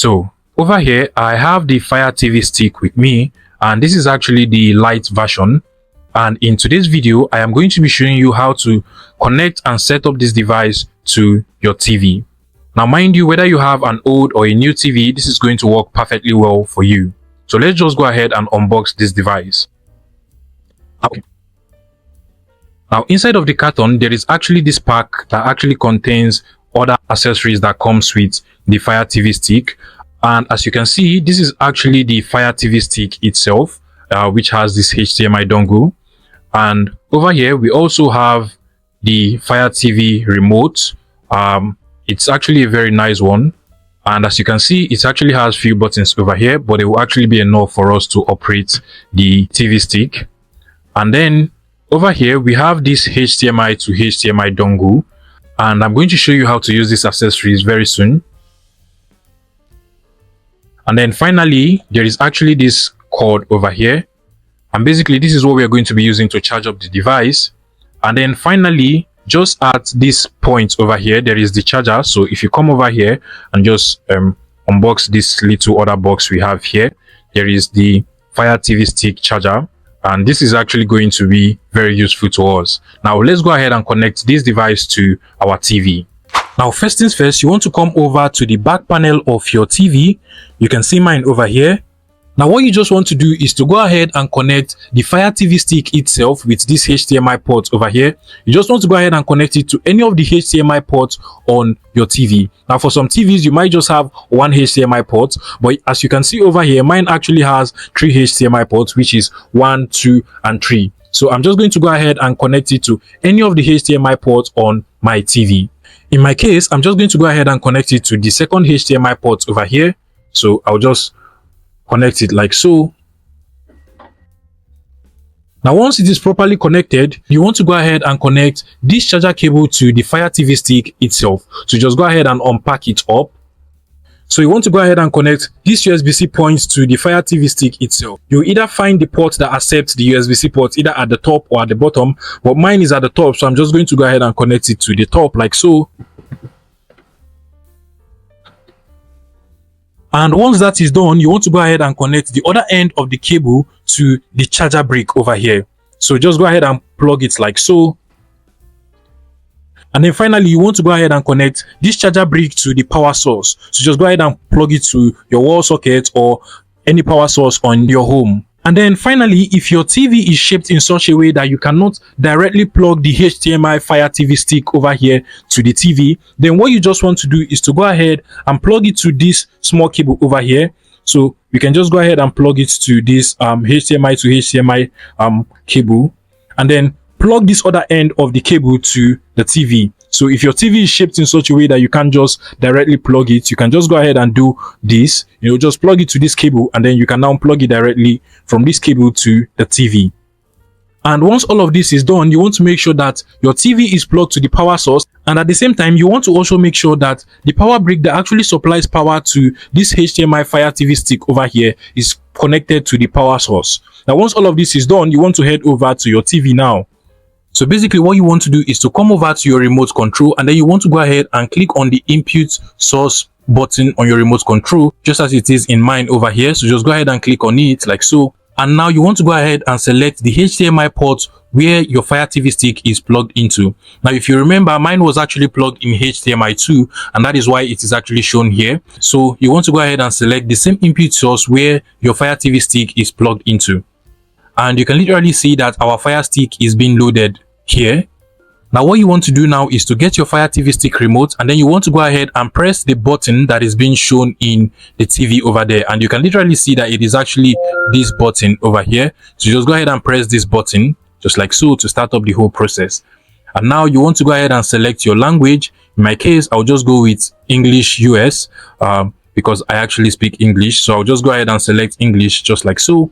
So over here, I have the Fire TV stick with me, and this is actually the light version. And in today's video, I am going to be showing you how to connect and set up this device to your TV. Now, mind you, whether you have an old or a new TV, this is going to work perfectly well for you. So let's just go ahead and unbox this device. Okay. Now, inside of the carton, there is actually this pack that actually contains other accessories that comes with the Fire TV stick. And as you can see, this is actually the Fire TV stick itself, which has this HDMI dongle. And over here, we also have the Fire TV remote. It's actually a very nice one. And as you can see, it actually has few buttons over here, but it will actually be enough for us to operate the TV stick. And then over here, we have this HDMI to HDMI dongle. And I'm going to show you how to use these accessories very soon. And then finally, there is actually this cord over here. And basically, this is what we are going to be using to charge up the device. And then finally, just at this point over here, there is the charger. So if you come over here and just unbox this little other box we have here, there is the Fire TV stick charger. And this is actually going to be very useful to us. Now, let's go ahead and connect this device to our TV. Now, first things first, you want to come over to the back panel of your TV. You can see mine over here. Now, what you just want to do is to go ahead and connect the Fire TV stick itself with this HDMI port over here. You just want to go ahead and connect it to any of the HDMI ports on your TV. Now, for some TVs, you might just have one HDMI port, but as you can see over here, mine actually has 3 HDMI ports, which is 1, 2, and 3. So I'm just going to go ahead and connect it to any of the HDMI ports on my TV. In my case, I'm just going to go ahead and connect it to the second HDMI port over here. So I'll just connect it like so. Now, once it is properly connected, you want to go ahead and connect this charger cable to the Fire TV stick itself. So just go ahead and unpack it up. So you want to go ahead and connect this USB-C points to the Fire TV stick itself. You either find the port that accepts the USB-C port either at the top or at the bottom, but mine is at the top, so I'm just going to go ahead and connect it to the top like so. And once that is done, you want to go ahead and connect the other end of the cable to the charger brick over here. So just go ahead and plug it like so. And then finally, you want to go ahead and connect this charger brick to the power source. So just go ahead and plug it to your wall socket or any power source on your home. And then finally, if your TV is shaped in such a way that you cannot directly plug the HDMI Fire TV stick over here to the TV, then what you just want to do is to go ahead and plug it to this small cable over here. So you can just go ahead and plug it to this HDMI to HDMI cable, and then plug this other end of the cable to the TV. So if your TV is shaped in such a way that you can't just directly plug it, you can just go ahead and do this. You know, just plug it to this cable, and then you can now plug it directly from this cable to the TV. And once all of this is done, you want to make sure that your TV is plugged to the power source, and at the same time, you want to also make sure that the power brick that actually supplies power to this HDMI Fire TV stick over here is connected to the power source. Now, once all of this is done, you want to head over to your TV now. So basically, what you want to do is to come over to your remote control, and then you want to go ahead and click on the input source button on your remote control, just as it is in mine over here. So just go ahead and click on it like so. And now you want to go ahead and select the HDMI port where your Fire TV stick is plugged into. Now, if you remember, mine was actually plugged in HDMI 2, and that is why it is actually shown here. So you want to go ahead and select the same input source where your Fire TV stick is plugged into. And you can literally see that our Fire Stick is being loaded here. Now, what you want to do now is to get your Fire TV stick remote, and then you want to go ahead and press the button that is being shown in the TV over there. And you can literally see that it is actually this button over here. So just go ahead and press this button just like so to start up the whole process. And now you want to go ahead and select your language. In my case, I'll just go with English US because I actually speak English. So I'll just go ahead and select English just like so.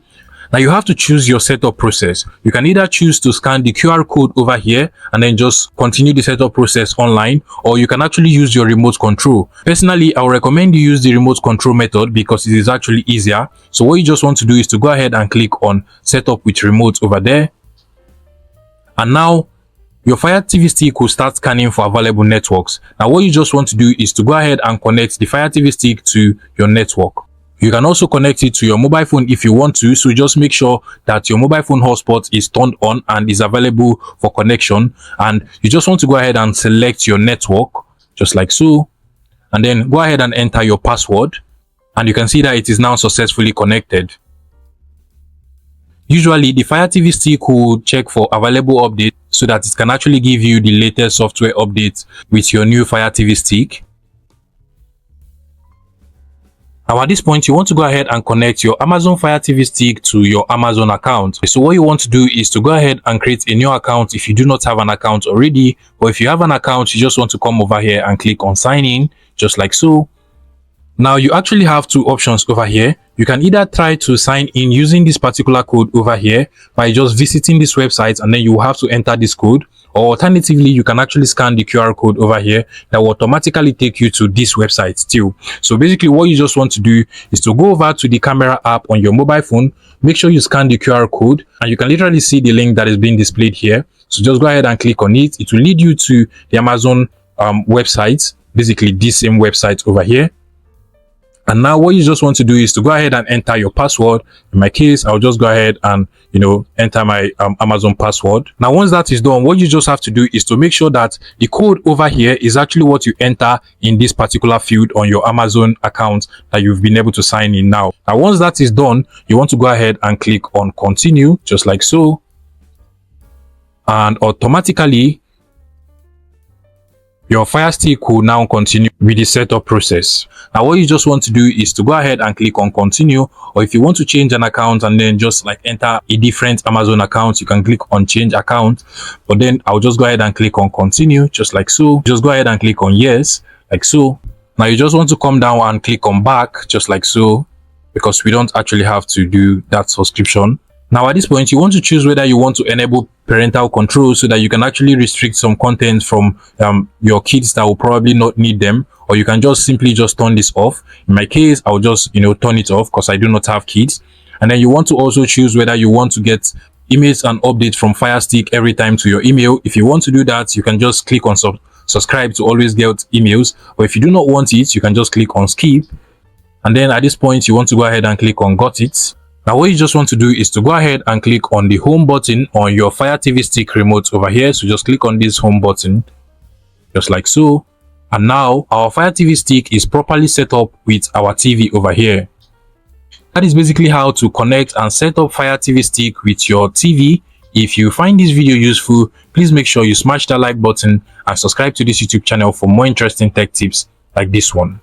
Now you have to choose your setup process. You can either choose to scan the QR code over here and then just continue the setup process online, or you can actually use your remote control. Personally, I would recommend you use the remote control method because it is actually easier. So what you just want to do is to go ahead and click on setup with remote over there. And now your Fire TV stick will start scanning for available networks. Now what you just want to do is to go ahead and connect the Fire TV stick to your network. You can also connect it to your mobile phone if you want to, so just make sure that your mobile phone hotspot is turned on and is available for connection. And you just want to go ahead and select your network, just like so, and then go ahead and enter your password, and you can see that it is now successfully connected. Usually the Fire TV stick will check for available updates so that it can actually give you the latest software updates with your new Fire TV stick. Now at this point, you want to go ahead and connect your Amazon Fire TV stick to your Amazon account. So what you want to do is to go ahead and create a new account if you do not have an account already, or if you have an account, you just want to come over here and click on sign in, just like so. Now you actually have two options over here. You can either try to sign in using this particular code over here by just visiting this website, and then you will have to enter this code, or alternatively you can actually scan the QR code over here that will automatically take you to this website too. So basically what you just want to do is to go over to the camera app on your mobile phone, make sure you scan the QR code, and you can literally see the link that is being displayed here. So just go ahead and click on it. It will lead you to the Amazon website, basically this same website over here. And now what you just want to do is to go ahead and enter your password. In my case, I'll just go ahead and, enter my Amazon password. Now, once that is done, what you just have to do is to make sure that the code over here is actually what you enter in this particular field on your Amazon account that you've been able to sign in now. Now, once that is done, you want to go ahead and click on continue, just like so. And automatically, your Fire Stick will now continue with the setup process. Now what you just want to do is to go ahead and click on continue, or if you want to change an account and then just like enter a different Amazon account, you can click on change account. But then I'll just go ahead and click on continue, just like so. Just go ahead and click on yes, like so. Now you just want to come down and click on back, just like so, because we don't actually have to do that subscription. Now at this point, you want to choose whether you want to enable parental control so that you can actually restrict some content from your kids that will probably not need them, or you can just simply just turn this off. In my case, I'll just turn it off because I do not have kids. And then you want to also choose whether you want to get emails and updates from Fire Stick every time to your email. If you want to do that, you can just click on subscribe to always get emails, or if you do not want it, you can just click on skip. And then at this point, you want to go ahead and click on got it. Now what you just want to do is to go ahead and click on the home button on your Fire TV stick remote over here. So just click on this home button, just like so. And now our Fire TV stick is properly set up with our TV over here. That is basically how to connect and set up Fire TV stick with your TV. If you find this video useful, please make sure you smash that like button and subscribe to this YouTube channel for more interesting tech tips like this one.